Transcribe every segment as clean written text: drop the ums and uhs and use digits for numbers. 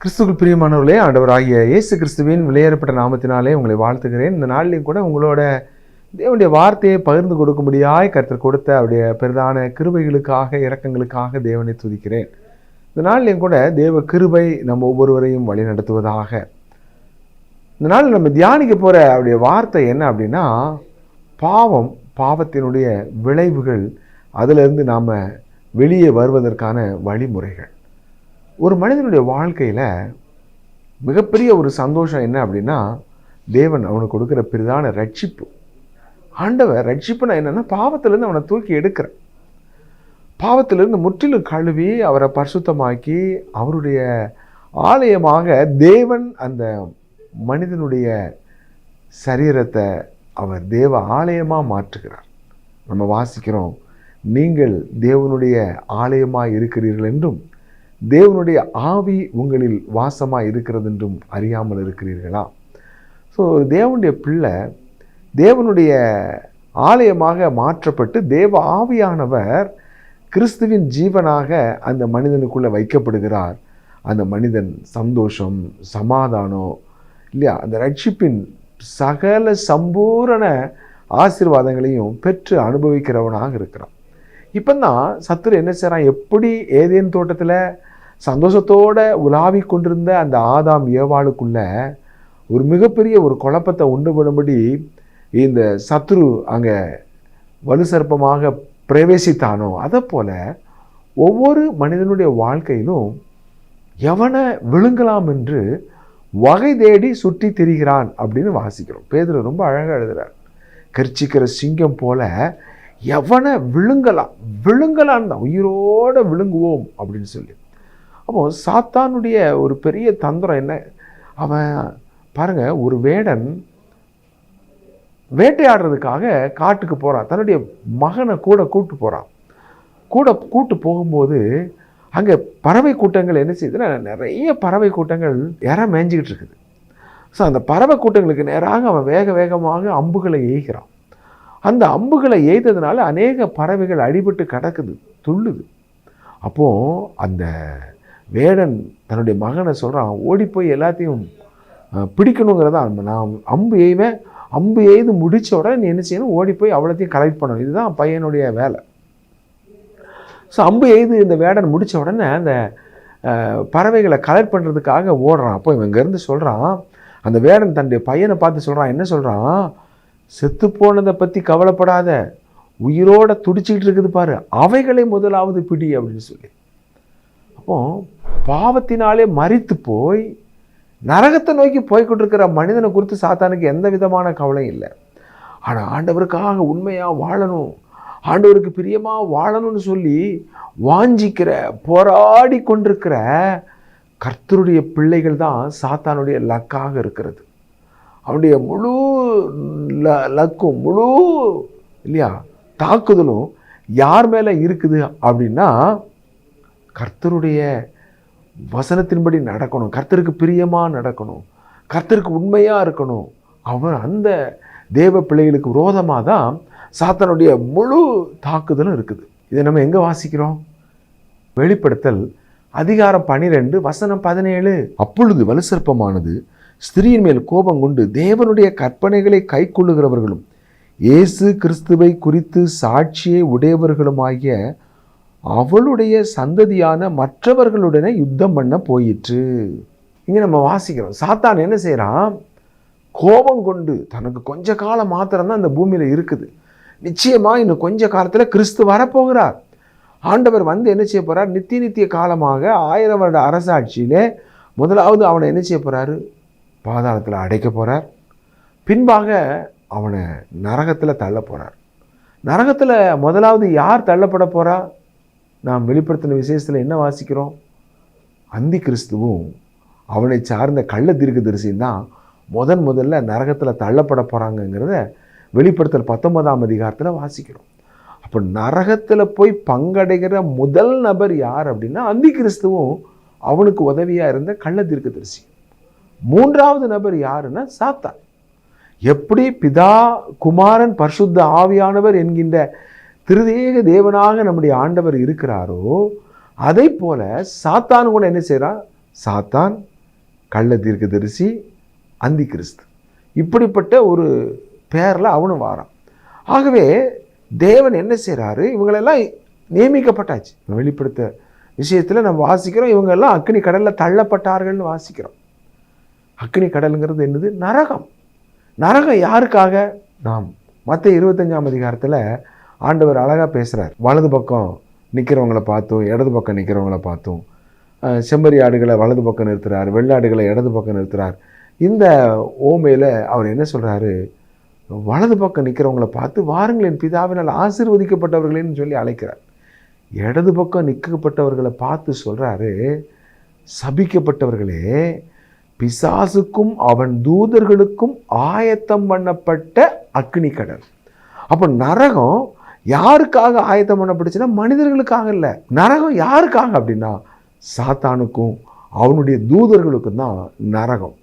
கிறிஸ்துவுக்குள் பிரியமானவர்களே, ஆண்டவராகிய இயேசு கிறிஸ்துவின் விலையேறப்பட்ட நாமத்தினாலே உங்களை வாழ்த்துகிறேன். இந்த நாளிலையும் கூட உங்களோட தேவனுடைய வார்த்தையை பகிர்ந்து கொடுக்கும்படியாய் கர்த்தர் கொடுத்த அவருடைய பெரிதான கிருபைகளுக்காக, இரக்கங்களுக்காக தேவனை துதிக்கிறேன். இந்த நாளிலையும் கூட தேவ கிருபை நம்ம ஒவ்வொருவரையும் வழி நடத்துவதாக. இந்த நாள் நம்ம தியானிக்க போகிற அவருடைய வார்த்தை என்ன அப்படின்னா, பாவத்தினுடைய விளைவுகள், அதிலிருந்து நாம் வெளியே வருவதற்கான வழிமுறைகள். ஒரு மனிதனுடைய வாழ்க்கையில் மிகப்பெரிய ஒரு சந்தோஷம் என்ன அப்படின்னா, தேவன் அவனுக்கு கொடுக்குற பெரிதான ரட்சிப்பு. ஆண்டவர் ரட்சிப்புனா என்னென்னா, பாவத்திலேருந்து அவனை தூக்கி எடுக்கிற, பாவத்திலிருந்து முற்றிலும் கழுவி அவரை பரிசுத்தமாக்கி அவருடைய ஆலயமாக தேவன் அந்த மனிதனுடைய சரீரத்தை அவர் தேவ ஆலயமாக மாற்றுகிறார். நம்ம வாசிக்கிறோம், நீங்கள் தேவனுடைய ஆலயமாக இருக்கிறீர்கள் என்றும் தேவனுடைய ஆவி உங்களில் வாசமாக இருக்கிறது என்றும் அறியாமல் இருக்கிறீர்களா? ஸோ தேவனுடைய பிள்ளை தேவனுடைய ஆலயமாக மாற்றப்பட்டு தேவ ஆவியானவர் கிறிஸ்துவின் ஜீவனாக அந்த மனிதனுக்குள்ளே வைக்கப்படுகிறார். அந்த மனிதன் சந்தோஷம், சமாதானம் இல்லையா, அந்த ரட்சிப்பின் சகல சம்பூரண ஆசீர்வாதங்களையும் பெற்று அனுபவிக்கிறவனாக இருக்கிறான். இப்போ தான் சத்துரு என்ன செய்கிறான், எப்படி ஏதேன் தோட்டத்தில் சந்தோஷத்தோட உலாவி கொண்டிருந்த அந்த ஆதாம் ஏவாளுக்குள்ள ஒரு மிகப்பெரிய ஒரு குழப்பத்தை உண்டு பண்ணும்படி இந்த சத்துரு அங்கே வலுசற்பமாக பிரவேசித்தானோ, அதை போல ஒவ்வொரு மனிதனுடைய வாழ்க்கையிலும் எவனை விழுங்கலாம் என்று வகை தேடி சுற்றி திரிகிறான் அப்படின்னு வாசிக்கிறோம். பேதுரு ரொம்ப அழகாக எழுதுகிறார். கர்ச்சிக்கிற சிங்கம் போல எவனை விழுங்கலான்னு தான், உயிரோடு விழுங்குவோம் அப்படின்னு சொல்லி. அப்போது சாத்தானுடைய ஒரு பெரிய தந்திரம் என்ன, அவன் பாருங்கள், ஒரு வேடன் வேட்டையாடுறதுக்காக காட்டுக்கு போகிறான். தன்னுடைய மகனை கூட கூட்டு போகும்போது அங்கே பறவை கூட்டங்கள் என்ன செய்யுதுன்னா, நிறைய பறவை கூட்டங்கள் மேய்ஞ்சிக்கிட்டு இருக்குது. ஸோ அந்த பறவை கூட்டங்களுக்கு நேராக அவன் வேகமாக அம்புகளை எய்கிறான். அந்த அம்புகளை எய்ததுனால அநேக பறவைகள் அடிபட்டு கிடக்குது, துள்ளுது. அப்போது அந்த வேடன் தன்னுடைய மகனை சொல்கிறான், ஓடி போய் எல்லாத்தையும் பிடிக்கணுங்கிறதா நான் அம்பு எய்து முடித்த உடனே நீ என்ன செய்யணும், ஓடி போய் அவ்வளோத்தையும் கலெக்ட் பண்ணணும். இதுதான் பையனுடைய வேலை. ஸோ அம்பு எய்து இந்த வேடன் முடித்த உடனே அந்த பறவைகளை கலெக்ட் பண்ணுறதுக்காக ஓடுறான். அப்போ இவன் இங்கேருந்து சொல்கிறான், அந்த வேடன் தன்னுடைய பையனை பார்த்து சொல்கிறான், என்ன சொல்கிறான், செத்து போனதை பற்றி கவலைப்படாத, உயிரோட துடிச்சிக்கிட்டு இருக்குது பாரு, அவைகளை முதலாவது பிடி அப்படின்னு சொல்லி. அப்போ பாவத்தினாலே மரித்து போய் நரகத்தை நோக்கி போய்கொண்டிருக்கிற மனிதனை குறித்து சாத்தானுக்கு எந்த விதமான கவலையும் இல்லை. ஆனால் ஆண்டவருக்காக உண்மையாக வாழணும், ஆண்டவருக்கு பிரியமாக வாழணும்னு சொல்லி வாஞ்சிக்கிற, போராடி கொண்டிருக்கிற கர்த்தருடைய பிள்ளைகள் தான் சாத்தானுடைய லக்காக இருக்கிறது. அவனுடைய முழு லக்கும், முழு இல்லையா தாக்குதலும் யார் மேலே இருக்குது அப்படின்னா, கர்த்தருடைய வசனத்தின்படி நடக்கணும், கர்த்தருக்கு பிரியமாக நடக்கணும், கர்த்தருக்கு உண்மையாக இருக்கணும். அவன் அந்த தேவ பிள்ளைகளுக்கு விரோதமாக தான் சாத்தானுடைய முழு தாக்குதலும் இருக்குது. இதை நம்ம எங்கே வாசிக்கிறோம்? வெளிப்படுத்தல் அதிகாரம் 12 வசனம் 17. அப்பொழுது வலுசற்பமானது ஸ்திரீயின் மேல் கோபம் கொண்டு தேவனுடைய கற்பனைகளை கை கொள்ளுகிறவர்களும் இயேசு கிறிஸ்துவை குறித்து சாட்சியை உடையவர்களுமாகிய அவளுடைய சந்ததியான மற்றவர்களுடனே யுத்தம் பண்ண போயிற்று. இங்கே நம்ம வாசிக்கிறோம், சாத்தான் என்ன செய்கிறான், கோபம் கொண்டு, தனக்கு கொஞ்ச காலம் மாத்திரம்தான் இந்த பூமியில் இருக்குது, நிச்சயமாக இன்னும் கொஞ்ச காலத்தில் கிறிஸ்து வரப்போகிறார், ஆண்டவர் வந்து என்ன செய்ய போகிறார், நித்திய காலமாக 1000 வருட அரசாட்சியிலே முதலாவது அவனை என்ன செய்ய போகிறாரு, பாதாளத்தில் அடைக்க போகிறார். பின்பாக அவனை நரகத்தில் தள்ள போகிறார். நரகத்தில் முதலாவது யார் தள்ளப்பட போகிறா? நாம் வெளிப்படுத்தின விசேஷத்தில் என்ன வாசிக்கிறோம், அந்தி கிறிஸ்துவும் அவனை சார்ந்த கள்ள தீர்க்கதரிசியும் தான் முதல்ல நரகத்தில் தள்ளப்பட போகிறாங்கங்கிறத வெளிப்படுத்தல் 19ஆம் அதிகாரத்தில் வாசிக்கிறோம். அப்போ நரகத்தில் போய் பங்கடைகிற முதல் நபர் யார் அப்படின்னா, அந்தி கிறிஸ்துவும் அவனுக்கு உதவியாக இருந்த கள்ள தீர்க்கதரிசி. 3வது நபர் யாருன்னா சாத்தான். எப்படி பிதா, குமாரன், பரிசுத்த ஆவியானவர் என்கின்ற திருதேக தேவனாக நம்முடைய ஆண்டவர் இருக்கிறாரோ, அதை போல சாத்தான் கூட என்ன செய்கிறான், சாத்தான் கள்ள தீர்க்கதரிசி, அந்தி கிறிஸ்து, இப்படிப்பட்ட ஒரு பேரில் அவனும் வாரான். ஆகவே தேவன் என்ன செய்கிறாரு, இவங்களெல்லாம் நியமிக்கப்பட்டாச்சு. வெளிப்படுத்த விஷயத்தில் நம்ம வாசிக்கிறோம், இவங்கெல்லாம் அக்கினி கடலில் தள்ளப்பட்டார்கள்னு வாசிக்கிறோம். அக்கினி கடலுங்கிறது என்னது? நரகம். நரகம் யாருக்காக? நாம் மத்தேயு 25ஆம் அதிகாரத்தில் ஆண்டவர் அழகாக பேசுகிறார். வலது பக்கம் நிற்கிறவங்கள பார்த்தும் இடது பக்கம் நிற்கிறவங்கள பார்த்தும், செம்மறி ஆடுகளை வலது பக்கம் நிறுத்துகிறார், வெள்ளாடுகளை இடது பக்கம் நிறுத்துகிறார். இந்த ஓமையில் அவர் என்ன சொல்கிறாரு, வலது பக்கம் நிற்கிறவங்கள பார்த்து வாருங்கள் என் பிதாவினால் ஆசீர்வதிக்கப்பட்டவர்களேன்னு சொல்லி அழைக்கிறார். இடது பக்கம் நிற்கப்பட்டவர்களை பார்த்து சொல்கிறாரு, சபிக்கப்பட்டவர்களே, பிசாசுக்கும் அவன் தூதர்களுக்கும் ஆயத்தம் பண்ணப்பட்ட அக்னி கடல். அப்போ நரகம் யாருக்காக ஆயத்தம் பண்ணப்பட்டுச்சுன்னா மனிதர்களுக்காக இல்லை. நரகம் யாருக்காக அப்படின்னா சாத்தானுக்கும் அவனுடைய தூதர்களுக்கும் தான் நரகம்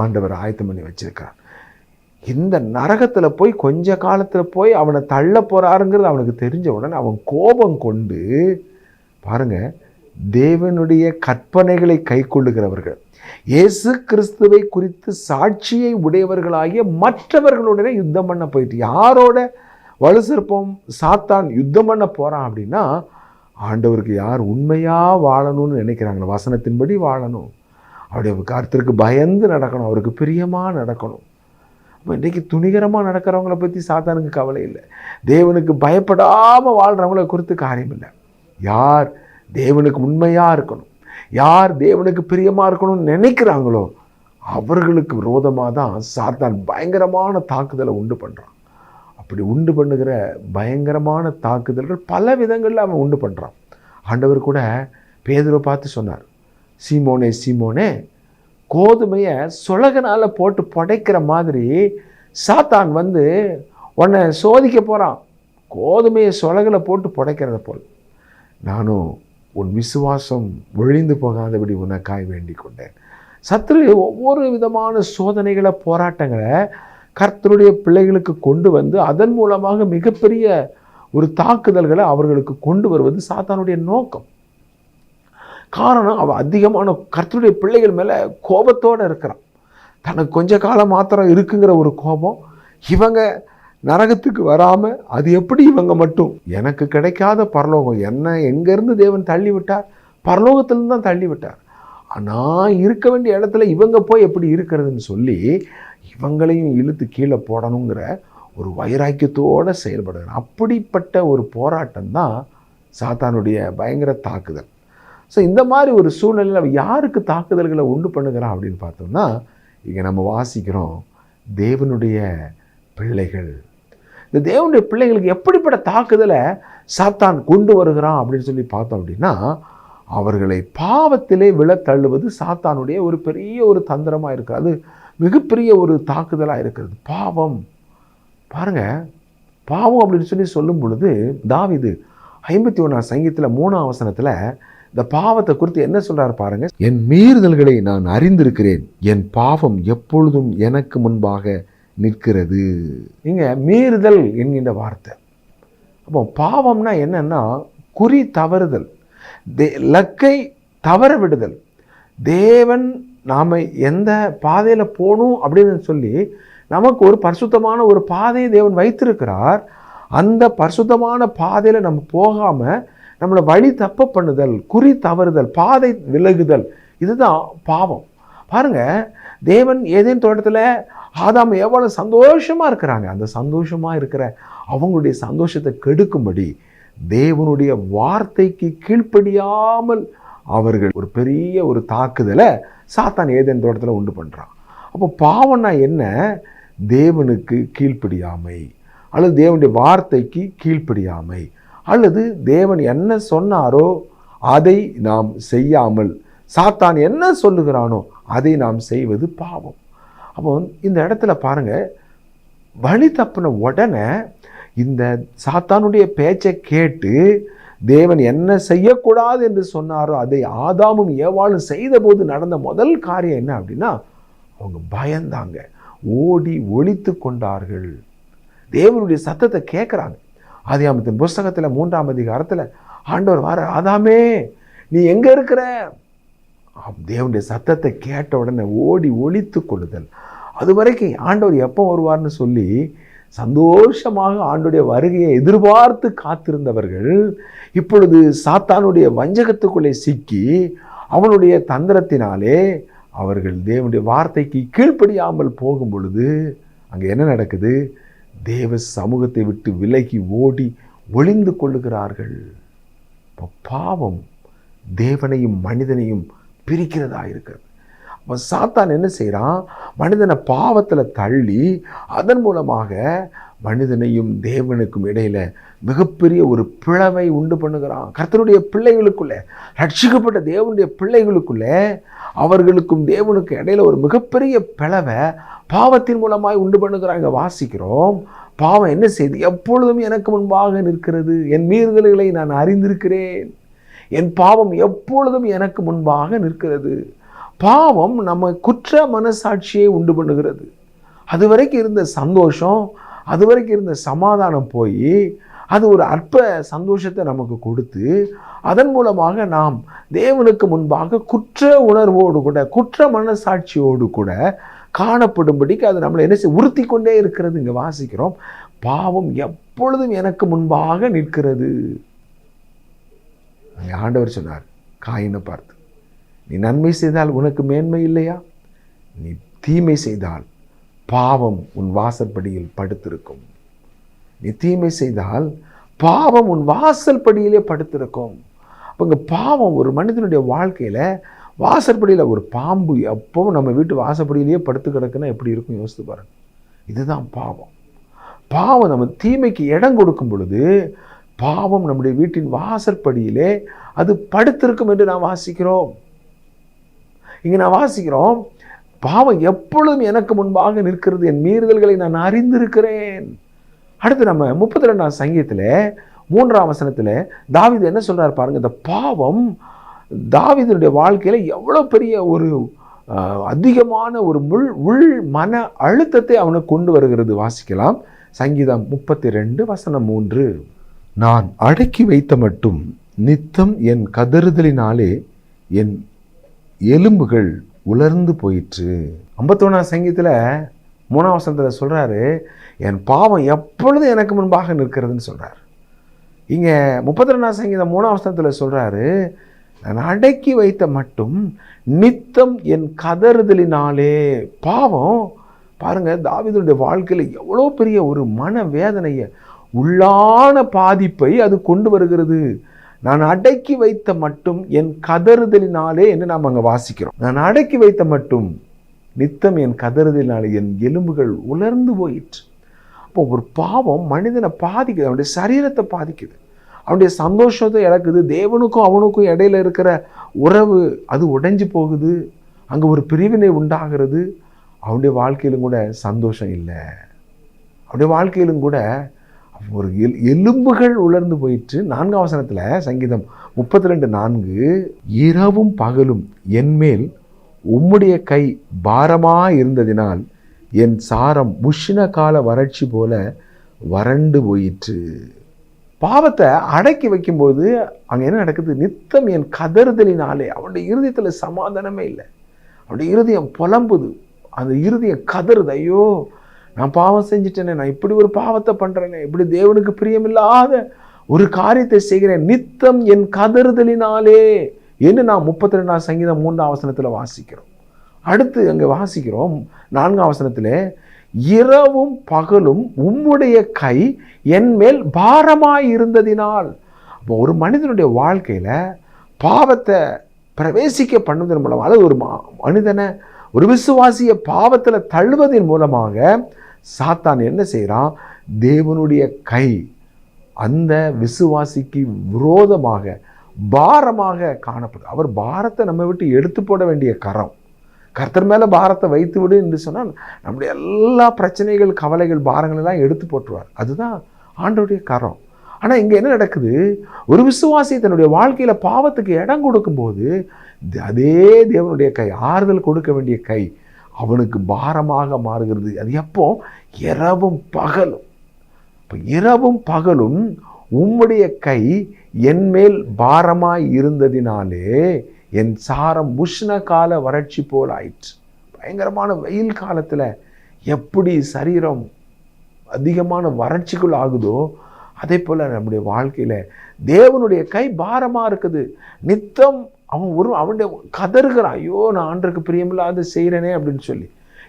ஆண்டவர் ஆயத்தம் பண்ணி வச்சிருக்கார். இந்த நரகத்தில் போய் கொஞ்ச காலத்தில் போய் அவனை தள்ள போகிறாருங்கிறது அவனுக்கு தெரிஞ்ச உடனே அவன் கோபம் கொண்டு பாருங்க, தேவனுடைய கற்பனைகளை கை கொள்ளுகிறவர்கள், இயேசு கிறிஸ்துவை குறித்து சாட்சியை உடையவர்களாகிய மற்றவர்களுடனே யுத்தம் பண்ண போயிட்டு, யாரோட வலுசற்பம் சாத்தான் யுத்தம் பண்ண போகிறான் அப்படின்னா ஆண்டவருக்கு யார் உண்மையாக வாழணும்னு நினைக்கிறாங்களோ, வசனத்தின்படி வாழணும், அவருடைய கருத்திற்கு பயந்து நடக்கணும், அவருக்கு பிரியமாக நடக்கணும். அப்போ இன்றைக்கி துணிகரமாக நடக்கிறவங்கள பற்றி சாத்தானுக்கு கவலை இல்லை. தேவனுக்கு பயப்படாமல் வாழ்கிறவங்கள குறித்து காரியம் இல்லை. யார் தேவனுக்கு உண்மையாக இருக்கணும், யார் தேவனுக்கு பிரியமாக இருக்கணும்னு நினைக்கிறாங்களோ அவர்களுக்கு விரோதமாக தான் சாத்தான் பயங்கரமான தாக்குதலை உண்டு பண்ணுறான். அப்படி உண்டு பண்ணுகிற பயங்கரமான தாக்குதல்கள் பல விதங்களில் அவன் உண்டு பண்ணுறான். ஆண்டவர் கூட பேதுருவை பார்த்து சொன்னார், சீமோனே சீமோனே, கோதுமையை சுலகனால் போட்டு புடைக்கிற மாதிரி சாத்தான் வந்து உன்னை சோதிக்க போகிறான், கோதுமையை சுலகில் போட்டு புடைக்கிறத போல் நானும் உன் விசுவாசம் ஒழிந்து போகாதபடி உனக்காய் வேண்டிக் கொண்டேன். சத்துரு ஒவ்வொரு விதமான சோதனைகளை, போராட்டங்களை கர்த்தருடைய பிள்ளைகளுக்கு கொண்டு வந்து அதன் மூலமாக மிகப்பெரிய ஒரு தாக்குதல்களை அவர்களுக்கு கொண்டு வருவது சாத்தானுடைய நோக்கம். காரணம், அவன் அதிகமான கர்த்தருடைய பிள்ளைகள் மேலே கோபத்தோடு இருக்கிறான். தனக்கு கொஞ்ச காலம் மாத்திரம் இருக்குங்கிற ஒரு கோபம், இவங்க நரகத்துக்கு வராமல் அது எப்படி இவங்க மட்டும், எனக்கு கிடைக்காத பரலோகம், என்ன எங்கேருந்து தேவன் தள்ளி விட்டார், பரலோகத்திலிருந்து தான் தள்ளி விட்டார், ஆனால் இருக்க வேண்டிய இடத்துல இவங்க போய் எப்படி இருக்கிறதுன்னு சொல்லி இவங்களையும் இழுத்து கீழே போடணுங்கிற ஒரு வைராக்கியத்தோடு செயல்படுகிறார். அப்படிப்பட்ட ஒரு போராட்டம் தான் சாத்தானுடைய பயங்கர தாக்குதல். ஸோ இந்த மாதிரி ஒரு சூழ்நிலையில் அவன் யாருக்கு தாக்குதல்களை உண்டு பண்ணுகிறான் அப்படின்னு பார்த்தோம்னா, இங்கே நம்ம வாசிக்கிறோம், தேவனுடைய பிள்ளைகள். இந்த தேவனுடைய பிள்ளைகளுக்கு எப்படிப்பட்ட தாக்குதலை சாத்தான் கொண்டு வருகிறான் அப்படின்னு சொல்லி பார்த்தோம் அப்படின்னா, அவர்களை பாவத்திலே விழத்தள்ளுவது சாத்தானுடைய ஒரு பெரிய ஒரு தந்திரமாக இருக்குது. அது மிகப்பெரிய ஒரு தாக்குதலாக இருக்கிறது. பாவம் பாருங்க, பாவம் அப்படின்னு சொல்லும் பொழுது தாவீது 51ஆம் சங்கீதத்தில் 3ஆம் வசனத்தில் இந்த பாவத்தை குறித்து என்ன சொல்றாரு பாருங்க, என் மீறுதல்களை நான் அறிந்திருக்கிறேன், என் பாவம் எப்பொழுதும் எனக்கு முன்பாக நிற்கிறது. இங்க மீறுதல் என்கின்ற வார்த்தை. அப்போ பாவம்னா என்னன்னா குறி தவறுதல், லக்கை தவற விடுதல். தேவன் நாம் எந்த பாதையில் போகணும் அப்படின்னு சொல்லி நமக்கு ஒரு பரிசுத்தமான ஒரு பாதையை தேவன் வைத்திருக்கிறார். அந்த பரிசுத்தமான பாதையில் நம்ம போகாமல் நம்மளை வழி தப்ப பண்ணுதல், குறி தவறுதல், பாதை விலகுதல், இதுதான் பாவம். பாருங்க, தேவன் ஏதேன் தோட்டத்தில் ஆதாம் எவ்வளோ சந்தோஷமாக இருக்கிறாங்க, அந்த சந்தோஷமாக இருக்கிற அவங்களுடைய சந்தோஷத்தை கெடுக்கும்படி தேவனுடைய வார்த்தைக்கு கீழ்ப்படியாமல் அவர்கள் ஒரு பெரிய ஒரு தாக்குதலை சாத்தான் ஏதேன் தோட்டத்தில் உண்டு பண்ணுறான். அப்போ பாவம்னா என்ன? தேவனுக்கு கீழ்ப்படியாமை, அல்லது தேவனுடைய வார்த்தைக்கு கீழ்ப்படியாமை, அல்லது தேவன் என்ன சொன்னாரோ அதை நாம் செய்யாமல் சாத்தான் என்ன சொல்லுகிறானோ அதை நாம் செய்வது பாவம். அப்போ இந்த இடத்துல பாருங்க, வழி தப்பின உடனே இந்த சாத்தானுடைய பேச்சை கேட்டு தேவன் என்ன செய்யக்கூடாது என்று சொன்னாரோ அதை ஆதாமும் ஏவாளும் செய்த போது நடந்த முதல் காரியம் என்ன அப்படின்னா, அவங்க பயந்தாங்க, ஓடி ஒளித்து கொண்டார்கள். தேவனுடைய சத்தத்தை கேட்குறாங்க. ஆதியாகமத்தின் புஸ்தகத்தில் 3ஆம் அதிகாரத்தில் ஆண்டவர் வார, ஆதாமே நீ எங்கே இருக்கிற? தேவனுடைய சத்தத்தை கேட்ட உடனே ஓடி ஒளித்து கொள்ளுதல். அது வரைக்கும் ஆண்டவர் எப்போ வருவார்னு சொல்லி சந்தோஷமாக ஆண்டுடைய வருகையை எதிர்பார்த்து காத்திருந்தவர்கள் இப்பொழுது சாத்தானுடைய வஞ்சகத்துக்குள்ளே சிக்கி அவனுடைய தந்திரத்தினாலே அவர்கள் தேவனுடைய வார்த்தைக்கு கீழ்ப்படியாமல் போகும் பொழுது அங்கே என்ன நடக்குது? தேவ சமூகத்தை விட்டு விலகி ஓடி ஒளிந்து கொள்ளுகிறார்கள். இப்போ பாவம் தேவனையும் மனிதனையும் பிரிக்கிறதா இருக்கிறது. அப்போ சாத்தான் என்ன செய்கிறான்? மனிதனை பாவத்தில் தள்ளி அதன் மூலமாக மனிதனையும் தேவனுக்கும் இடையில மிகப்பெரிய ஒரு பிளவை உண்டு பண்ணுகிறான். கர்த்தருடைய பிள்ளைகளுக்குள்ளே, ரட்சிக்கப்பட்ட தேவனுடைய பிள்ளைகளுக்குள்ளே அவர்களுக்கும் தேவனுக்கும் இடையில ஒரு மிகப்பெரிய பிளவை பாவத்தின் மூலமாய் உண்டு பண்ணுகிறாங்க. வாசிக்கிறோம், பாவம் என்ன செய்து? எப்பொழுதும் எனக்கு முன்பாக நிற்கிறது, என் மீறுதல்களை நான் அறிந்திருக்கிறேன், என் பாவம் எப்பொழுதும் எனக்கு முன்பாக நிற்கிறது. பாவம் நம்ம குற்ற மனசாட்சியை உண்டு பண்ணுகிறது. அது வரைக்கும் இருந்த சந்தோஷம், அது வரைக்கும் இருந்த சமாதானம் போய் அது ஒரு அற்ப சந்தோஷத்தை நமக்கு கொடுத்து அதன் மூலமாக நாம் தேவனுக்கு முன்பாக குற்ற உணர்வோடு கூட குற்ற மனசாட்சியோடு கூட காணப்படும்படிக்கு அது நம்மளை என்ன செய்ய உறுத்தி கொண்டே இருக்கிறது. இங்கே வாசிக்கிறோம், பாவம் எப்பொழுதும் எனக்கு முன்பாக நிற்கிறது. அங்கே ஆண்டவர் சொன்னார் காயினை பார்த்து, நீ நன்மை செய்தால் உனக்கு மேன்மை இல்லையா? நீ தீமை செய்தால் பாவம் உன் வாசற்படியில் படுத்திருக்கும். நீ தீமை செய்தால் பாவம் உன் வாசல் படியிலே படுத்திருக்கும். அப்போ இங்கே பாவம் ஒரு மனிதனுடைய வாழ்க்கையில் வாசற்படியில் ஒரு பாம்பு எப்பவும் நம்ம வீட்டு வாசற்படியிலேயே படுத்து கிடக்குன்னா எப்படி இருக்கும் யோசித்து பாருங்க. இதுதான் பாவம். பாவம் நம்ம தீமைக்கு இடம் கொடுக்கும் பொழுது பாவம் நம்முடைய வீட்டின் வாசற்படியிலே அது படுத்திருக்கும் என்று நாம் வாசிக்கிறோம். இங்கே நான் வாசிக்கிறோம், பாவம் எப்பொழுதும் எனக்கு முன்பாக நிற்கிறது, என் மீறுதல்களை நான் அறிந்திருக்கிறேன். அடுத்து நம்ம 32ஆம் சங்கீதத்தில் 3ஆம் வசனத்தில் தாவீது என்ன சொல்றாரு பாருங்க. இந்த பாவம் தாவீதுடைய வாழ்க்கையில எவ்வளோ பெரிய ஒரு அதிகமான ஒரு உள் மன அழுத்தத்தை அவனுக்கு கொண்டு வருகிறது. வாசிக்கலாம், சங்கீதம் 32 வசனம் 3. நான் அடக்கி வைத்த மட்டும் நித்தம் என் கதறுதலினாலே என் எலும்புகள் உலர்ந்து போயிற்று. 51ஆம் சங்கீதத்தில் 3ஆம் வசனத்தில் சொல்றாரு, என் பாவம் எப்பொழுதும் எனக்கு முன்பாக நிற்கிறதுன்னு சொல்றாரு. இங்கே 32ஆம் சங்கீதம் 3ஆம் வசனத்தில் சொல்றாரு, நான் அடக்கி வைத்த மட்டும் நித்தம் என் கதறுதலினாலே. பாவம் பாருங்க, தாவீதுடைய வாழ்க்கையில் எவ்வளோ பெரிய ஒரு மன வேதனையை, உள்ளான பாதிப்பை அது கொண்டு வருகிறது. நான் அடக்கி வைத்த மட்டும் என் கதறுதலினாலே என்று நாம் அங்கே வாசிக்கிறோம். நான் அடக்கி வைத்த மட்டும் நித்தம் என் கதறுதலினாலே என் எலும்புகள் உலர்ந்து போயிற்று. அப்போ ஒரு பாவம் மனிதனை பாதிக்குது, அவனுடைய சரீரத்தை பாதிக்குது, அவனுடைய சந்தோஷத்தை இழக்குது, தேவனுக்கும் அவனுக்கும் இடையில இருக்கிற உறவு அது உடைஞ்சு போகுது, அங்கே ஒரு பிரிவினை உண்டாகிறது. அவனுடைய வாழ்க்கையிலும் கூட சந்தோஷம் இல்லை, அவனுடைய வாழ்க்கையிலும் கூட ஒரு எலும்புகள் உலர்ந்து போயிற்று. 4ஆம் வசனத்தில் சங்கீதம் 32:4, இரவும் பகலும் என்மேல் உம்முடைய கை பாரமாக இருந்ததினால் என் சாரம் முஷின கால வறட்சி போல வறண்டு போயிற்று. பாவத்தை அடக்கி வைக்கும்போது அங்கே என்ன நடக்குது? நித்தம் என் கதறுதலினாலே அவனுடைய இருதயத்தில் சமாதானமே இல்லை, அவனுடைய இருதயம் புலம்புது, அந்த இருதயம் கதறுது, ஐயோ நான் பாவம் செஞ்சிட்டேனே, நான் இப்படி ஒரு பாவத்தை பண்ணுறேனே, இப்படி தேவனுக்கு பிரியமில்லாத ஒரு காரியத்தை செய்கிறேன், நித்தம் என் கதறுதலினாலே என்று நான் 32ஆம் சங்கீதம் 3ஆம் வசனத்தில் வாசிக்கிறோம். அடுத்து அங்கே வாசிக்கிறோம் 4ஆம் வசனத்தில், இரவும் பகலும் உம்முடைய கை என் மேல் பாரமாய் இருந்ததினால். அப்போ ஒரு மனிதனுடைய வாழ்க்கையில் பாவத்தை பிரவேசிக்க பண்ணுவதன் மூலமாக, அல்லது ஒரு மனிதனை ஒரு விசுவாசிய பாவத்தில் தள்ளுவதன் மூலமாக சாத்தான் என்ன செய்கிறான்? தேவனுடைய கை அந்த விசுவாசிக்கு விரோதமாக பாரமாக காணப்படும். அவர் பாரத்தை நம்ம விட்டு எடுத்து போட வேண்டிய கரம். கர்த்தர் மேலே பாரத்தை வைத்து விடு என்று சொன்னால் நம்முடைய எல்லா பிரச்சனைகள், கவலைகள், பாரங்கள் எல்லாம் எடுத்து போட்டுருவார். அதுதான் ஆண்டவருடைய கரம். ஆனால் இங்கே என்ன நடக்குது? ஒரு விசுவாசி தன்னுடைய வாழ்க்கையில் பாவத்துக்கு இடம் கொடுக்கும்போது அதே தேவனுடைய கை, ஆறுதல் கொடுக்க வேண்டிய கை அவனுக்கு பாரமாக மாறுகிறது. அது எப்போ? இரவும் பகலும். இப்போ இரவும் பகலும் உம்முடைய கை என்மேல் பாரமாய் இருந்ததினாலே என் சாரம் உஷ்ண கால வறட்சி போல் ஆயிற்று. பயங்கரமான வெயில் காலத்தில் எப்படி சரீரம் அதிகமான வறட்சிக்குள் ஆகுதோ அதே போல் நம்முடைய வாழ்க்கையில் தேவனுடைய கை பாரமாக இருக்குது. நித்தம் அவனுடைய கதறுகிறான், ஐயோ நான் ஆண்டருக்கு பிரியமில்லாத செய்கிறேனே அப்படின்னு சொல்லி.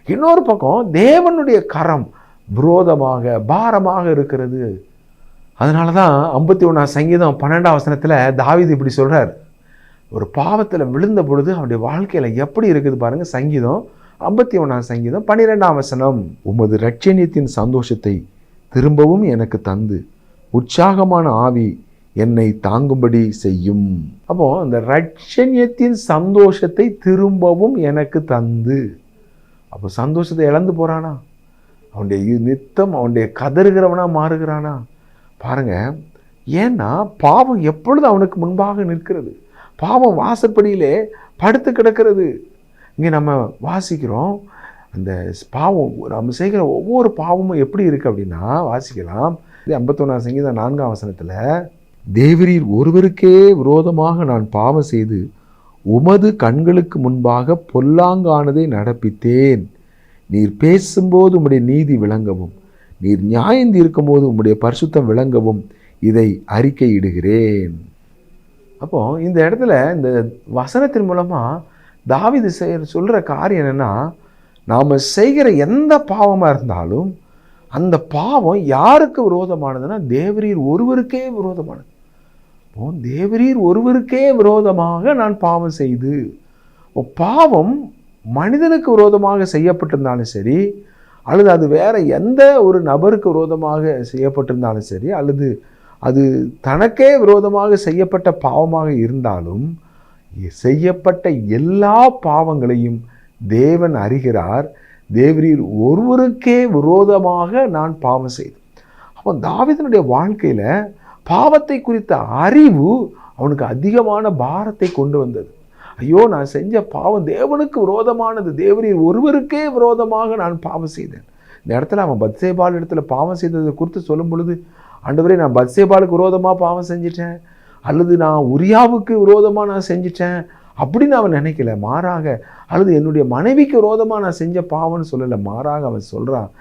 இன்னொரு பக்கம் தேவனுடைய கரம் விரோதமாக பாரமாக இருக்கிறது. அதனால தான் 51 சங்கீதம் 12 வசனத்தில் தாவீது இப்படி சொல்கிறார். ஒரு பாவத்தில் விழுந்த பொழுது அவனுடைய வாழ்க்கையில் எப்படி இருக்குது பாருங்க. சங்கீதம் 51 சங்கீதம் 12 வசனம், உமது இரட்சணியத்தின் சந்தோஷத்தை திரும்பவும் எனக்கு தந்து உற்சாகமான ஆவி என்னை தாங்கும்படி செய்யும். அப்போ அந்த இரட்சணியத்தின் சந்தோஷத்தை திரும்பவும் எனக்கு தந்து, அப்போ சந்தோஷத்தை இழந்து போறானா? அவனுடைய நித்தம் அவனுடைய கதறுகிறவனா மாறுகிறானா? பாருங்க, ஏன்னா பாவம் எப்பொழுது அவனுக்கு முன்பாக நிற்கிறது. பாவம் வாசற்படியிலே படுத்து கிடக்கிறது. இங்கே நம்ம வாசிக்கிறோம், அந்த பாவம் நம்ம செய்கிற ஒவ்வொரு பாவமும் எப்படி இருக்கு அப்படின்னா, வாசிக்கலாம் 51 சங்கீதம் 4 வசனத்தில், தேவரீர் ஒருவருக்கே விரோதமாக நான் பாவம் செய்து உமது கண்களுக்கு முன்பாக பொல்லாங்கானதை நடப்பித்தேன். நீர் பேசும்போது உம்முடைய நீதி விளங்கவும், நீர் நியாயம் தீர்க்கும் போது உம்முடைய பரிசுத்தம் விளங்கவும் இதை அறிக்கையிடுகிறேன். அப்போ இந்த இடத்துல இந்த வசனத்தின் மூலமாக தாவீது சொல்கிற காரியம் என்னென்னா, நாம் செய்கிற எந்த பாவமாக இருந்தாலும் அந்த பாவம் யாருக்கு விரோதமானதுன்னா தேவரீர் ஒருவருக்கே விரோதமானது. தேவரீர் ஒருவருக்கே விரோதமாக நான் பாவம் செய்து, பாவம் மனிதனுக்கு விரோதமாக செய்யப்பட்டிருந்தாலும் சரி, அல்லது அது வேற எந்த ஒரு நபருக்கு விரோதமாக செய்யப்பட்டிருந்தாலும் சரி, அல்லது அது தனக்கே விரோதமாக செய்யப்பட்ட பாவமாக இருந்தாலும், செய்யப்பட்ட எல்லா பாவங்களையும் தேவன் அறிகிறார். தேவரீர் ஒருவருக்கே விரோதமாக நான் பாவம் செய்து. அப்போ தாவீதினுடைய வாழ்க்கையில் பாவத்தை குறித்த அறிவு அவனுக்கு அதிகமான பாரத்தை கொண்டு வந்தது. ஐயோ நான் செஞ்ச பாவம் தேவனுக்கு விரோதமானது, தேவரீர் ஒருவருக்கே விரோதமாக நான் பாவம் செய்தேன். இந்த இடத்துல அவன் பத்சேபாள் இடத்துல பாவம் செய்ததை குறித்து சொல்லும் பொழுது, ஆண்டவரே நான் பத்சேபாளுக்கு விரோதமாக பாவம் செஞ்சிட்டேன், அல்லது நான் உரியாவுக்கு விரோதமாக நான் செஞ்சிட்டேன் அப்படின்னு அவன் நினைக்கல. மாறாக, அல்லது என்னுடைய மனைவிக்கு விரோதமாக நான் செஞ்ச பாவம்னு சொல்லலை. மாறாக அவன் சொல்கிறான்,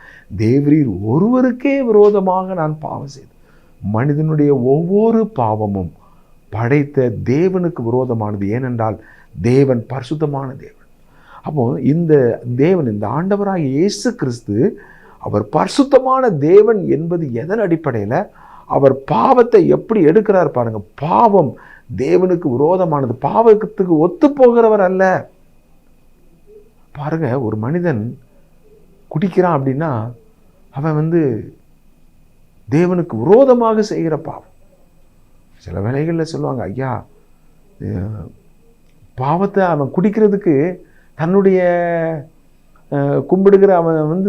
தேவரீர் ஒருவருக்கே விரோதமாக நான் பாவம் செய்தேன். மனிதனுடைய ஒவ்வொரு பாவமும் படைத்த தேவனுக்கு விரோதமானது. ஏனென்றால் தேவன் பரிசுத்தமான தேவன். அப்போ இந்த தேவன், இந்த ஆண்டவராகிய இயேசு கிறிஸ்து, அவர் பரிசுத்தமான தேவன் என்பது எதன் அடிப்படையில்? அவர் பாவத்தை எப்படி எடுக்கிறார் பாருங்க. பாவம் தேவனுக்கு விரோதமானது, பாவத்துக்கு ஒத்து போகிறவர் அல்ல. பாருங்க, ஒரு மனிதன் குடிக்கிறான் அப்படின்னா அவன் தேவனுக்கு விரோதமாக செய்கிற பாவம். சில வேளைகளில் சொல்லுவாங்க, ஐயா பாவத்தை அவன் குடிக்கிறதுக்கு தன்னுடைய கும்பிடுகிற அவன்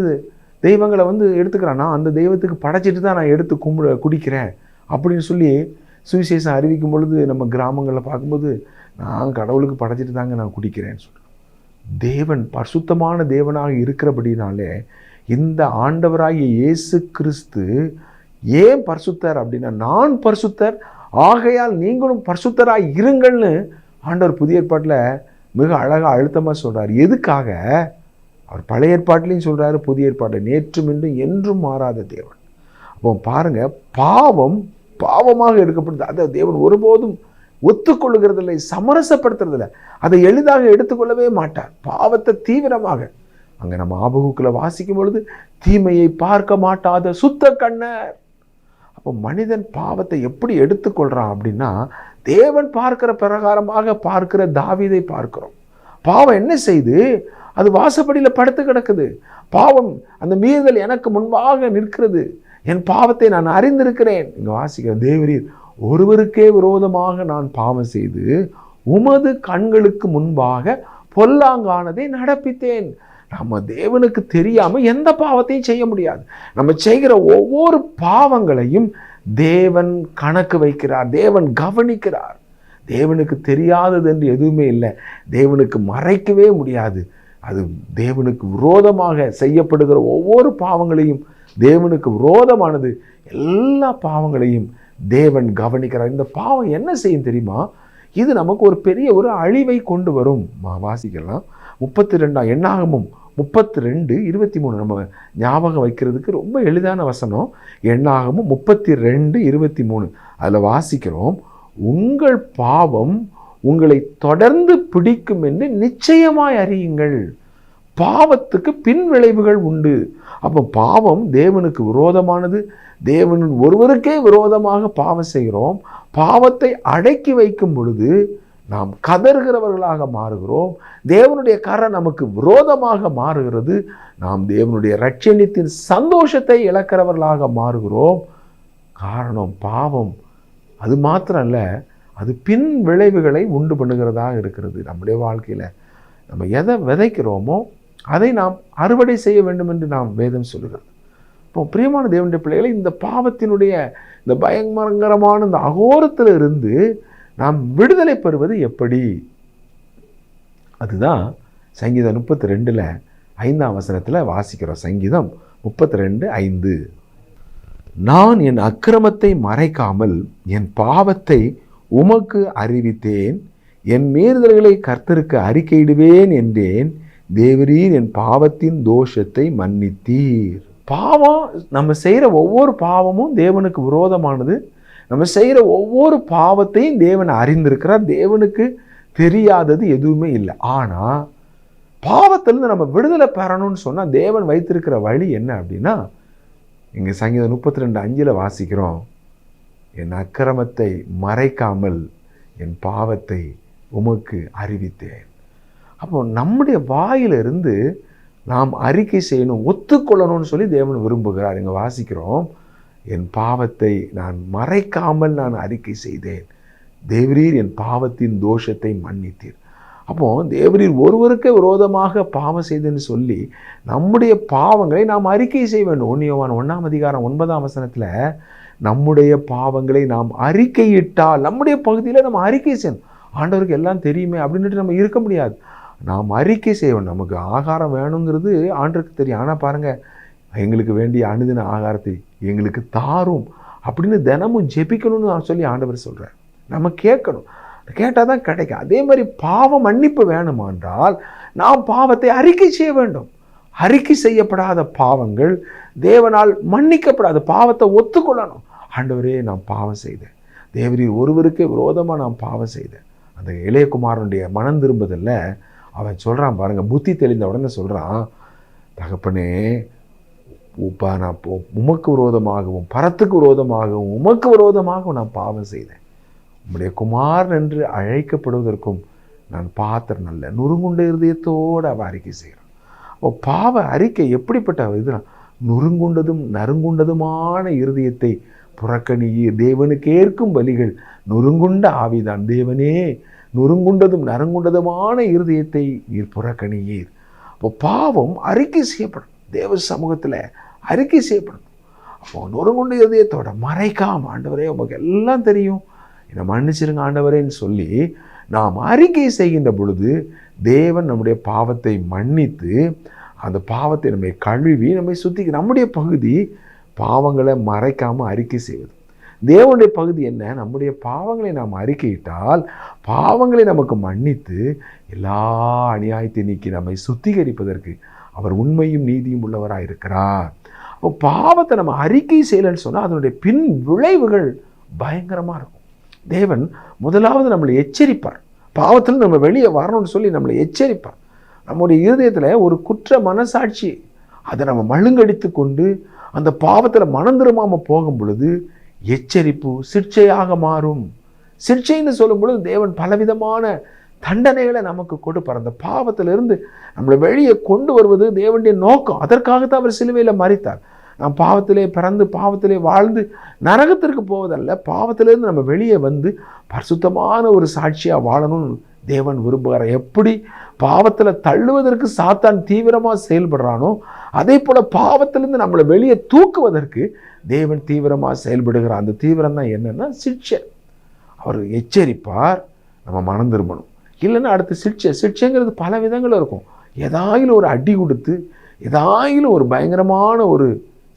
தெய்வங்களை எடுத்துக்கிறான். நான் அந்த தெய்வத்துக்கு படைச்சிட்டு தான் நான் எடுத்து குடிக்கிறேன் அப்படின்னு சொல்லி சுவிசேஷம் அறிவிக்கும் பொழுது நம்ம கிராமங்களில் பார்க்கும்போது, நான் கடவுளுக்கு படைச்சிட்டு தாங்க நான் குடிக்கிறேன்னு சொல்கிறேன். தேவன் பரிசுத்தமான தேவனாக இருக்கிறபடினாலே இந்த ஆண்டவராகிய இயேசு கிறிஸ்து ஏன் பரிசுத்தர் அப்படின்னா, நான் பரிசுத்தர் ஆகையால் நீங்களும் பரிசுத்தராக இருங்கள்னு ஆண்டவர் புதிய ஏற்பாட்டில் மிக அழகாக அழுத்தமாக சொல்கிறார். எதுக்காக? அவர் பழைய ஏற்பாட்டிலையும் சொல்கிறாரு, புதிய ஏற்பாட்டில் நேற்றும் இன்றும் என்றும் மாறாத தேவன். அப்போ பாருங்கள், பாவமாக எடுக்கப்படுது. அதை தேவன் ஒருபோதும் ஒத்துக்கொள்ளுகிறதில்லை, சமரசப்படுத்துறதில்லை, அதை எளிதாக எடுத்துக்கொள்ளவே மாட்டார். பாவத்தை தீவிரமாக, அங்கே நம்ம ஆபகுக்கில் வாசிக்கும் பொழுது, தீமையை பார்க்க மாட்டாத சுத்த கண்ணர். அப்போ மனிதன் பாவத்தை எப்படி எடுத்துக்கொள்கிறான் அப்படின்னா, தேவன் பார்க்கிற பிரகாரமாக பார்க்கிற தாவீதை பார்க்கிறோம். பாவம் என்ன செய்து? அது வாசப்படியில் படுத்து கிடக்குது. பாவம், அந்த மீறுதல் எனக்கு முன்பாக நிற்கிறது, என் பாவத்தை நான் அறிந்திருக்கிறேன். இங்கே வாசிக்கிற, தேவரீர் ஒருவருக்கே விரோதமாக நான் பாவம் செய்து உமது கண்களுக்கு முன்பாக பொல்லாங்கானதை நடப்பித்தேன். நம்ம தேவனுக்கு தெரியாமல் எந்த பாவத்தையும் செய்ய முடியாது. நம்ம செய்கிற ஒவ்வொரு பாவங்களையும் தேவன் கணக்கு வைக்கிறார், தேவன் கவனிக்கிறார். தேவனுக்கு தெரியாதது என்று எதுவுமே இல்லை, தேவனுக்கு மறைக்கவே முடியாது. அது தேவனுக்கு விரோதமாக செய்யப்படுகிற ஒவ்வொரு பாவங்களையும், தேவனுக்கு விரோதமானது எல்லா பாவங்களையும் தேவன் கவனிக்கிறார். இந்த பாவம் என்ன செய்யும் தெரியுமா? இது நமக்கு ஒரு பெரிய ஒரு அழிவை கொண்டு வரும். வாசிக்கலாம் 32 எண்ணாகமும் 32:23 நம்ம ஞாபகம் வைக்கிறதுக்கு ரொம்ப எளிதான வசனம். எண்ணாகமும் 32:23 அதில் வாசிக்கிறோம், உங்கள் பாவம் உங்களை தொடர்ந்து பிடிக்கும் என்று நிச்சயமாய் அறியுங்கள். பாவத்துக்கு பின் விளைவுகள் உண்டு. அப்போ பாவம் தேவனுக்கு விரோதமானது. தேவன் ஒருவருக்கே விரோதமாக பாவம் செய்கிறோம். பாவத்தை அடக்கி வைக்கும் பொழுது நாம் கதறுகிறவர்களாக மாறுகிறோம். தேவனுடைய கரை நமக்கு விரோதமாக மாறுகிறது. நாம் தேவனுடைய இரட்சணியத்தின் சந்தோஷத்தை இழக்கிறவர்களாக மாறுகிறோம். காரணம் பாவம். அது மாத்திரம் அல்ல, அது பின் விளைவுகளை உண்டு பண்ணுகிறதாக இருக்கிறது. நம்முடைய வாழ்க்கையில் நம்ம எதை விதைக்கிறோமோ அதை நாம் அறுவடை செய்ய வேண்டும் என்று நாம் வேதம் சொல்லுகிறது. இப்போ பிரியமான தேவனுடைய பிள்ளைகளை, இந்த பாவத்தினுடைய இந்த பயங்கரமான இந்த அகோரத்தில் இருந்து நாம் விடுதலை பெறுவது எப்படி? அதுதான் சங்கீதம் 32:5 வாசிக்கிறோம். சங்கீதம் 32:5, நான் என் அக்கிரமத்தை மறைக்காமல் என் பாவத்தை உமக்கு அறிவித்தேன், என் மீறுதல்களை கர்த்தருக்கு அறிக்கையிடுவேன் என்றேன், தேவரீர் என் பாவத்தின் தோஷத்தை மன்னித்தீர். பாவம், நம்ம செய்கிற ஒவ்வொரு பாவமும் தேவனுக்கு விரோதமானது. நம்ம செய்கிற ஒவ்வொரு பாவத்தையும் தேவன் அறிந்திருக்கிறார். தேவனுக்கு தெரியாதது எதுவுமே இல்லை. ஆனால் பாவத்திலிருந்து நம்ம விடுதலை பெறணும்னு சொன்னால் தேவன் வைத்திருக்கிற வழி என்ன அப்படின்னா, இங்கே சங்கீதம் 32:5 வாசிக்கிறோம், என் அக்கிரமத்தை மறைக்காமல் என் பாவத்தை உமக்கு அறிவித்தேன். அப்போ நம்முடைய வாயிலிருந்து நாம் அறிக்கை செய்யணும், ஒத்துக்கொள்ளணும்னு சொல்லி தேவன் விரும்புகிறார். இங்கே வாசிக்கிறோம், என் பாவத்தை நான் மறைக்காமல் நான் அறிக்கை செய்தேன், தேவரீர் என் பாவத்தின் தோஷத்தை மன்னித்தீர். அப்போ தேவரீர் ஒருவருக்கே விரோதமாக பாவம் செய்தேன்னு சொல்லி நம்முடைய பாவங்களை நாம் அறிக்கை செய்ய வேண்டும். 1 யோவான் 1:9 நம்முடைய பாவங்களை நாம் அறிக்கையிட்டால், நம்முடைய பகுதியில் நம்ம அறிக்கை செய்யணும். ஆண்டவருக்கு எல்லாம் தெரியுமே அப்படின்ட்டு நம்ம இருக்க முடியாது. நாம் அறிக்கை செய்வோம். நமக்கு ஆகாரம் வேணுங்கிறது ஆண்டவருக்கு தெரியும். ஆனால் பாருங்கள், எங்களுக்கு வேண்டிய அனுதின ஆகாரத்தை எங்களுக்கு தாரும் அப்படின்னு தினமும் ஜெபிக்கணும்னு சொல்லி ஆண்டவர் சொல்கிறார். நம்ம கேட்கணும், கேட்டால் தான் கிடைக்கும். அதே மாதிரி பாவ மன்னிப்பு வேணுமானால் நாம் பாவத்தை அறிக்கை செய்ய வேண்டும். அறிக்கை செய்யப்படாத பாவங்கள் தேவனால் மன்னிக்கப்படாத பாவத்தை ஒத்துக்கொள்ளணும். ஆண்டவரே, நான் பாவம் செய்தேன், தேவரீர் ஒருவருக்கே விரோதமாக நான் பாவம் செய்தேன். அந்த இளையகுமாரனுடைய மனம் திரும்புதல்ல அவன் சொல்கிறான் பாருங்கள், புத்தி தெளிந்த உடனே சொல்கிறான், தகப்பனே, நான் உமக்கு விரோதமாகவும் பரத்துக்கு விரோதமாகவும் உமக்கு விரோதமாகவும் நான் பாவம் செய்தேன். உம்முடைய குமாரன் என்று அழைக்கப்படுவதற்கும் நான் பாத்திரம் நல்ல நுறுங்குண்ட இருதயத்தோடு அவன் அறிக்கை செய்கிறான். அப்போ பாவ அறிக்கை எப்படிப்பட்ட இதுனா, நுறுங்குண்டதும் நறுங்குண்டதுமான இருதயத்தை புறக்கணியீர், தேவனுக்கு ஏற்கும் பலிகள் நுறுங்குண்ட ஆவிதான். தேவனே, நுறுங்குண்டதும் நறுங்குண்டதுமான இருதயத்தை நீர் புறக்கணியீர். அப்போ பாவம் அறிக்கை செய்யப்படும், தேவ சமூகத்தில் அறிக்கை செய்யப்படும். அப்போ நொறுங்குண்ட இருதயத்தோட மறைக்காம, ஆண்டவரே உமக்கு எல்லாம் தெரியும், என்னை மன்னிச்சிருங்க ஆண்டவரேன்னு சொல்லி நாம் அறிக்கை செய்கின்ற பொழுது தேவன் நம்முடைய பாவத்தை மன்னித்து அந்த பாவத்தை நம்மை கழுவி நம்மை சுத்தி. நம்முடைய பகுதி பாவங்களை மறைக்காமல் அறிக்கை செய்வது. தேவனுடைய பகுதி என்ன? நம்முடைய பாவங்களை நாம் அறிக்கையிட்டால் பாவங்களை நமக்கு மன்னித்து எல்லா அநியாயத்தை நீக்கி நம்மை சுத்திகரிப்பதற்கு அவர் உண்மையும் நீதியும் உள்ளவராக இருக்கிறார். அப்போ பாவத்தை நம்ம அறிக்கை செய்யலைன்னு சொன்னால் அதனுடைய பின் விளைவுகள் பயங்கரமாக இருக்கும். தேவன் முதலாவது நம்மளை எச்சரிப்பார். பாவத்தில் நம்ம வெளியே வரணும்னு சொல்லி நம்மளை எச்சரிப்பார். நம்முடைய இருதயத்தில் ஒரு குற்ற மனசாட்சி அதை நம்ம மழுங்கடித்து கொண்டு அந்த பாவத்தில் மனம் திரும்பாமல் போகும் பொழுது எச்சரிப்பு சிற்சையாக மாறும். சிற்சைன்னு சொல்லும் பொழுது தேவன் பலவிதமான தண்டனைகளை நமக்கு கொடுப்பார். அந்த பாவத்திலிருந்து நம்மளை வெளியே கொண்டு வருவது தேவனுடைய நோக்கம். அதற்காகத்தான் அவர் சிலுவையில் மரித்தார். நாம் பாவத்திலே பிறந்து பாவத்திலே வாழ்ந்து நரகத்திற்கு போவதல்ல, பாவத்திலிருந்து நம்ம வெளியே வந்து பரிசுத்தமான ஒரு சாட்சியாக வாழணும்னு தேவன் விரும்புகிறார். எப்படி பாவத்தில் தள்ளுவதற்கு சாத்தான் தீவிரமாக செயல்படுறானோ அதே போல் பாவத்திலிருந்து நம்மளை வெளியே தூக்குவதற்கு தேவன் தீவிரமாக செயல்படுகிறார். அந்த தீவிரம் தான் என்னென்னா சிட்சை. அவர் எச்சரிப்பார், நம்ம மனம் திரும்பணும். இல்லைன்னா அடுத்து சிட்சைங்கிறது பல விதங்கள் இருக்கும். ஏதாயிலும் ஒரு அடி கொடுத்து ஏதாயிலும் ஒரு பயங்கரமான ஒரு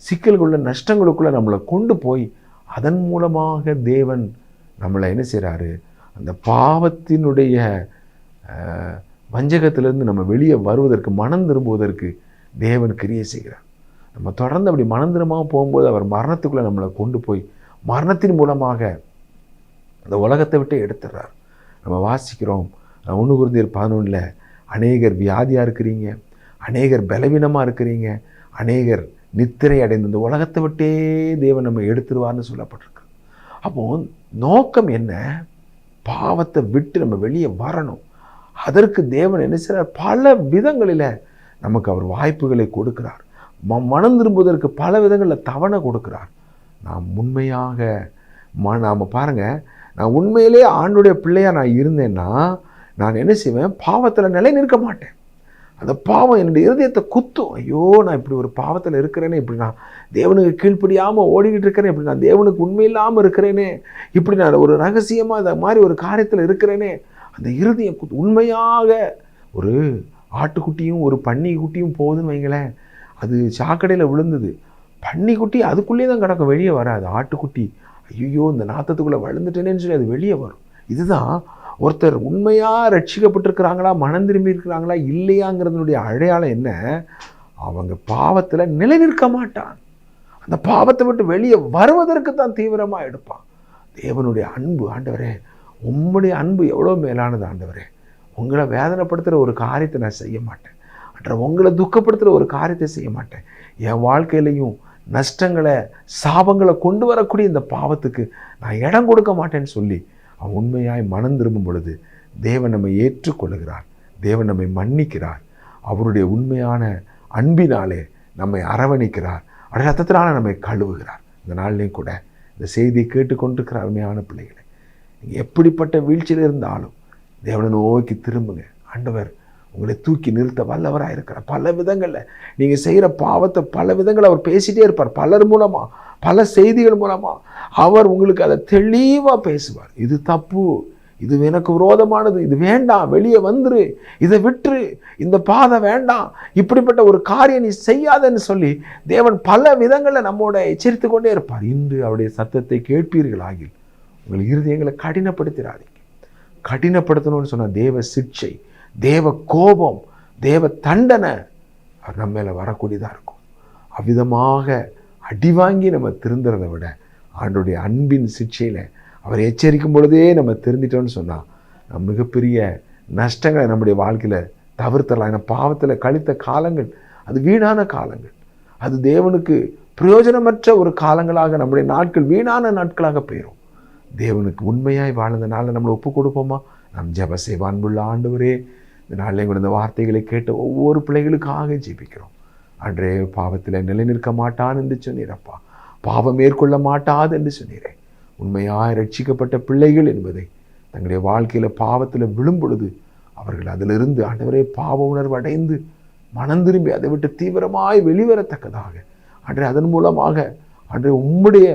சிக்கல்குள்ள நஷ்டங்களுக்குள்ளே நம்மளை கொண்டு போய் அதன் மூலமாக தேவன் நம்மளை என்ன செய்கிறாரு, அந்த பாவத்தினுடைய வஞ்சகத்திலிருந்து நம்ம வெளியே வருவதற்கு, மனம் திரும்புவதற்கு தேவன் கிரியை செய்கிறார். நம்ம தொடர்ந்து அப்படி மனம் திரும்பாமல் போகும்போது அவர் மரணத்துக்குள்ளே நம்மளை கொண்டு போய் மரணத்தின் மூலமாக இந்த உலகத்தை விட்டு எடுத்துடுறார். நம்ம வாசிக்கிறோம் 1 Corinthians 11 அநேகர் வியாதியாக இருக்கிறீங்க, அநேகர் பலவீனமாக இருக்கிறீங்க, அநேகர் நித்திரை அடைந்து இந்த உலகத்தை விட்டே தேவன் நம்ம எடுத்துருவார்னு சொல்லப்பட்டிருக்கு. அப்போது நோக்கம் என்ன? பாவத்தை விட்டு நம்ம வெளியே வரணும். அதற்கு தேவன் என்ன செய்கிறார்? பல விதங்களில் நமக்கு அவர் வாய்ப்புகளை கொடுக்கிறார். மனம் திரும்புவதற்கு பல விதங்களில் தவணை கொடுக்கிறார். நாம் உண்மையாக நாம் பாருங்கள், நான் உண்மையிலே ஆண்டுடைய பிள்ளையாக நான் இருந்தேன்னா நான் என்ன செய்வேன்? பாவத்தில் நிலை நிற்க மாட்டேன். அந்த பாவம் என்னுடைய இருதயத்தை குத்தும். ஐயோ, நான் இப்படி ஒரு பாவத்தில் இருக்கிறேனே, இப்படி நான் தேவனுக்கு கீழ்ப்படியாமல் ஓடிக்கிட்டு இருக்கிறேன், இப்படி நான் தேவனுக்கு உண்மை இல்லாமல் இருக்கிறேனே, இப்படி நான் ஒரு ரகசியமாக இந்த மாதிரி ஒரு காரியத்தில் இருக்கிறேனே. அந்த இருதயம் குத்து. உண்மையாக ஒரு ஆட்டுக்குட்டியும் ஒரு பன்னிக்குட்டியும் போகுதுன்னு வைங்களேன், அது சாக்கடையில் விழுந்தது. பன்னிக்குட்டி அதுக்குள்ளேயே தான் கிடக்கும், வெளியே வராது. ஆட்டுக்குட்டி ஐயோ இந்த நாத்தத்துக்குள்ளே வளர்ந்துட்டேனேன்னு சொல்லி அது வெளியே வரும். இதுதான் ஒருத்தர் உண்மையாக ரட்சிக்கப்பட்டிருக்கிறாங்களா, மனம் திரும்பி இருக்கிறாங்களா இல்லையாங்கிறதுனுடைய அடையாளம் என்ன? அவங்க பாவத்தில் நிலை நிற்க மாட்டான். அந்த பாவத்தை விட்டு வெளியே வருவதற்கு தான் தீவிரமாக எடுப்பான். தேவனுடைய அன்பு, ஆண்டவரே உம்முடைய அன்பு எவ்வளோ மேலானது ஆண்டவரே, உங்களை வேதனைப்படுத்துகிற ஒரு காரியத்தை நான் செய்ய மாட்டேன், உங்களை துக்கப்படுத்துகிற ஒரு காரியத்தை செய்ய மாட்டேன். என் வாழ்க்கையிலையும் நஷ்டங்களை சாபங்களை கொண்டு வரக்கூடிய இந்த பாவத்துக்கு நான் இடம் கொடுக்க மாட்டேன்னு சொல்லி அவன் உண்மையாய் மனம் திரும்பும் பொழுது தேவன் நம்மை ஏற்றுக்கொள்கிறார், தேவன் நம்மை மன்னிக்கிறார், அவருடைய உண்மையான அன்பினாலே நம்மை அரவணைக்கிறார், அவருடைய ரத்தத்தினால நம்மை கழுவுகிறார். இந்த நாள்லையும் கூட இந்த செய்தியை கேட்டுக்கொண்டிருக்கிற அருமையான பிள்ளைகளை, நீங்கள் எப்படிப்பட்ட வீழ்ச்சியில் இருந்தாலும் தேவனை நோக்கி திரும்புங்க. ஆண்டவர் உங்களை தூக்கி நிறுத்த வல்லவராக இருக்கிறார். பல விதங்களில் நீங்கள் செய்கிற பாவத்தை பல விதங்கள் அவர் பேசிகிட்டே இருப்பார். பலர் மூலமாக, பல செய்திகள் மூலமாக அவர் உங்களுக்கு அதை தெளிவாக பேசுவார். இது தப்பு, இது எனக்கு விரோதமானது, இது வேண்டாம், வெளியே வந்துரு, இதை விட்டுரு, இந்த பாதை வேண்டாம், இப்படிப்பட்ட ஒரு காரியம் நீ செய்யாதன்னு சொல்லி தேவன் பல விதங்களில் நம்மோட எச்சரித்து கொண்டே இருப்பார். இன்று அவருடைய சத்தத்தை கேட்பீர்களாகில் உங்கள் இருதயங்களை கடினப்படுத்திடாதீங்க. கடினப்படுத்தணும்னு சொன்னால் தேவ சிக்ஷை, தேவ கோபம், தேவ தண்டனை அவர் நம்ம மேலே வரக்கூடியதாக இருக்கும். அவ்விதமாக அடி வாங்கி நம்ம திருந்துறதை விட ஆண்டோடைய அன்பின் சிக்ஷையில் அவர் எச்சரிக்கும் பொழுதே நம்ம திருந்திட்டோம்னு சொன்னால் நம்ம மிகப்பெரிய நஷ்டங்களை நம்முடைய வாழ்க்கையில் தவிர்த்தலாம். ஏன்னா பாவத்தில் கழித்த காலங்கள் அது வீணான காலங்கள், அது தேவனுக்கு பிரயோஜனமற்ற ஒரு காலங்களாக நம்முடைய நாட்கள் வீணான நாட்களாக போயிடும். தேவனுக்கு உண்மையாய் வாழ்ந்தனால நம்மளை ஒப்பு கொடுப்போமா? நம் ஜெப செய்வோம். அன்புள்ள ஆண்டவரே, இந்த நாளில் கூட இந்த வார்த்தைகளை கேட்ட ஒவ்வொரு பிள்ளைகளுக்காக ஜெபிக்கிறோம். அன்றே பாவத்தில் நிலை நிற்க மாட்டான் என்று சொன்னீரப்பா, பாவம் மேற்கொள்ள மாட்டாது என்று சொன்னீரே. உண்மையாக ரட்சிக்கப்பட்ட பிள்ளைகள் என்பதை தங்களுடைய வாழ்க்கையில் பாவத்தில் விழும் பொழுது அவர்கள் அதிலிருந்து ஆண்டவரே பாவ உணர்வு அடைந்து மனம் திரும்பி அதை விட்டு தீவிரமாய் வெளிவரத்தக்கதாக அன்றே அதன் மூலமாக அன்றே உம்முடைய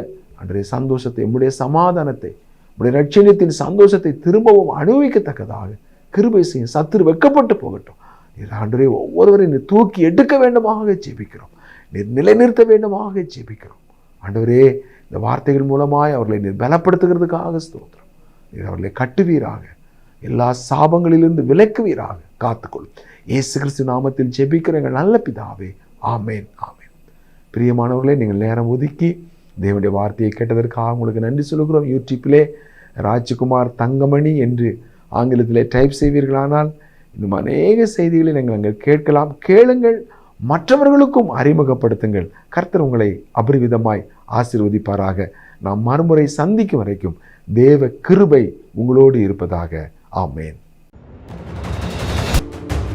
அன்றைய சந்தோஷத்தை, உம்முடைய சமாதானத்தை, உம்முடைய ரட்சணியத்தின் சந்தோஷத்தை திரும்பவும் அனுபவிக்கத்தக்கதாக கிருபை செய்யும். சத்துரு வெட்கப்பட்டு போகட்டும். நீர் ஆண்டவரே ஒவ்வொருவரையும் நீர் தூக்கி எடுக்க வேண்டுமாக ஜெபிக்கிறோம். நீர் நிலைநிறுத்த வேண்டுமாக ஜெபிக்கிறோம். ஆண்டவரே, இந்த வார்த்தைகள் மூலமாய் அவர்களை நீர் பலப்படுத்துகிறதுக்காக ஸ்தோத்திரம். நீர் அவர்களை கட்டுவீராக, எல்லா சாபங்களிலிருந்து விலக்குவீராக காத்துக்கொள்ளும். இயேசு கிறிஸ்து நாமத்தில் ஜெபிக்கிற எங்கள் நல்ல பிதாவே, ஆமேன் ஆமேன். பிரியமானவர்களே, நீங்கள் நேரம் ஒதுக்கி தேவனுடைய வார்த்தையை கேட்டதற்காக உங்களுக்கு நன்றி சொல்கிறோம். யூடியூப்பிலே ராஜ்குமார் தங்கமணி என்று ஆங்கிலத்திலே டைப் செய்வீர்களானால் இன்னும் அநேக செய்திகளை நீங்கள் அங்கே கேட்கலாம். கேளுங்கள், மற்றவர்களுக்கும் அறிமுகப்படுத்துங்கள். கர்த்தர் உங்களை அபரிவிதமாய் ஆசீர்வதிப்பாராக. நாம் மறுமுறை சந்திக்கும் வரைக்கும் தேவ கிருபை உங்களோடு இருப்பதாக. ஆமேன்.